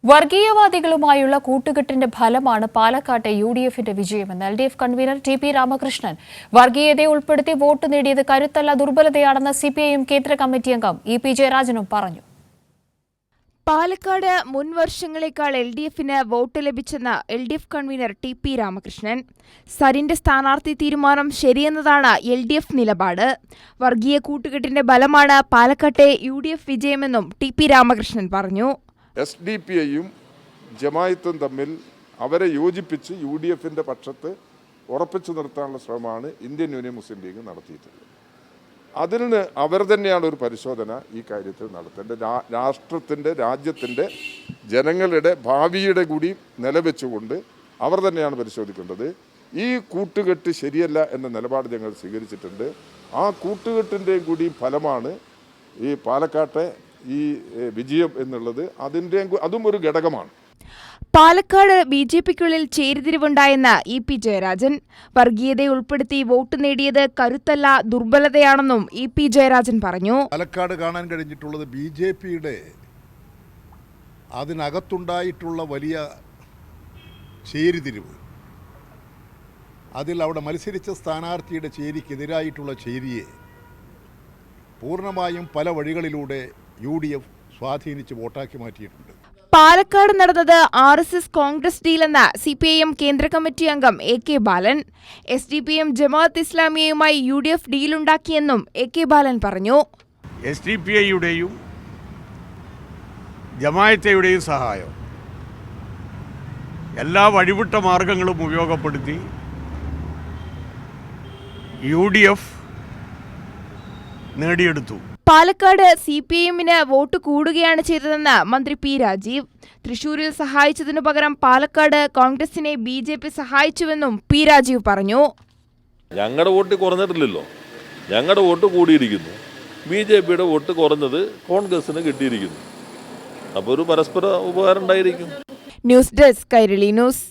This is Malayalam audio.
വർഗീയവാദികളുമായുള്ള കൂട്ടുകെട്ടിന്റെ ഫലമാണ് പാലക്കാട്ടെ യുഡിഎഫിന്റെ വിജയമെന്ന് എൽഡിഎഫ് കൺവീനർ ടി.പി. രാമകൃഷ്ണൻ. വർഗീയതയെ ഉൾപ്പെടുത്തി വോട്ട് നേടിയത് കരുത്തല്ല ദുർബലതയാണെന്ന് സിപിഐഎം കേന്ദ്ര കമ്മിറ്റി അംഗം ഇ.പി. ജയരാജനും പറഞ്ഞു. പാലക്കാട് മുൻ വർഷങ്ങളെക്കാൾ എൽഡിഎഫിന് വോട്ട് ലഭിച്ചെന്ന് എൽഡിഎഫ് കൺവീനർ ടി.പി. രാമകൃഷ്ണൻ. സരിന്റെ സ്ഥാനാർത്ഥി തീരുമാനം ശരിയെന്നതാണ് എൽഡിഎഫ് നിലപാട്. വർഗീയ കൂട്ടുകെട്ടിന്റെ ബലമാണ് പാലക്കാട്ടെ യുഡിഎഫ് വിജയമെന്നും ടി.പി. രാമകൃഷ്ണൻ പറഞ്ഞു. എസ്.ഡി.പി.ഐയും ജമായത്തും തമ്മിൽ അവരെ യോജിപ്പിച്ച് യു.ഡി.എഫിൻ്റെ പക്ഷത്ത് ഉറപ്പിച്ചു നിർത്താനുള്ള ശ്രമമാണ് ഇന്ത്യൻ യൂണിയൻ മുസ്ലിം ലീഗ് നടത്തിയിട്ടുള്ളത്. അതിൽ നിന്ന് അവർ തന്നെയാണ് ഒരു പരിശോധന ഈ കാര്യത്തിൽ നടത്തേണ്ടത്. രാഷ്ട്രത്തിൻ്റെ രാജ്യത്തിൻ്റെ ജനങ്ങളുടെ ഭാവിയുടെ കൂടി നിലവെച്ചുകൊണ്ട് അവർ തന്നെയാണ് പരിശോധിക്കേണ്ടത്. ഈ കൂട്ടുകെട്ട് ശരിയല്ല എന്ന നിലപാട് ഞങ്ങൾ സ്വീകരിച്ചിട്ടുണ്ട്. ആ കൂട്ടുകെട്ടിൻ്റെയും കൂടി ഫലമാണ് ഈ പാലക്കാട്ടെ ഈ വിജയം എന്നുള്ളത്. അതും ഒരു ഘടകമാണ്. പാലക്കാട് ബി.ജെ.പിക്കുള്ളിൽ ചേരിതിരിവുണ്ടായെന്ന് ഇ.പി. ജയരാജൻ. വർഗീയതയെ ഉൾപ്പെടുത്തി വോട്ട് നേടിയത് കരുത്തല്ല ദുർബലതയാണെന്നും ഇ.പി. ജയരാജൻ പറഞ്ഞു. പാലക്കാട് കാണാൻ കഴിഞ്ഞിട്ടുള്ളത് ബി.ജെ.പിയുടെ അതിനകത്തുണ്ടായിട്ടുള്ള വലിയ ചേരിതിരിവ്. അതിൽ അവിടെ മത്സരിച്ച സ്ഥാനാർത്ഥിയുടെ ചേരിക്കെതിരായിട്ടുള്ള ചേരിയെ പൂർണ്ണമായും പല വഴികളിലൂടെ യു.ഡി.എഫ് സ്വാധീനിച്ച് വോട്ടാക്കി മാറ്റിയിട്ടുണ്ട്. പാലക്കാട് നടന്നത് ആർ.എസ്.എസ് കോൺഗ്രസ് ഡീലെന്ന സിപിഐഎം കേന്ദ്ര കമ്മിറ്റി അംഗം എ.കെ. ബാലൻ. എസ്.ഡി.പി.എം ജമാഅത്ത് ഇസ്ലാമിയയുമായി യു.ഡി.എഫ് ഡീലുണ്ടാക്കിയെന്നും എ.കെ. ബാലൻ പറഞ്ഞു. എസ്.ഡി.പി.ഐയുടെയും ജമാഅത്തെയുടെയും സഹായം എല്ലാ വഴിവിട്ട മാർഗങ്ങളും ഉപയോഗപ്പെടുത്തി യു.ഡി.എഫ് നേടിയെടുത്തു. പാലക്കാട് സിപിഐഎമ്മിന് വോട്ട് കൂടുകയാണ് ചെയ്തതെന്ന് മന്ത്രി പി രാജീവ്. തൃശൂരിൽ സഹായിച്ചതിനു പകരം പാലക്കാട് കോൺഗ്രസിനെ ബി.ജെ.പി സഹായിച്ചുവെന്നും പി രാജീവ് പറഞ്ഞു. ഞങ്ങളുടെ വോട്ട് കുറഞ്ഞിട്ടില്ലല്ലോ, ഞങ്ങളുടെ വോട്ട് കൂടിയിരിക്കുന്നു. ബി.ജെ.പിയുടെ വോട്ട് കുറഞ്ഞത് കോൺഗ്രസിന് കിട്ടിയിരിക്കുന്നു. അപ്പോൾ ഒരു പരസ്പര ഉപകാരം ഉണ്ടായിരിക്കും. News desk Kairali news.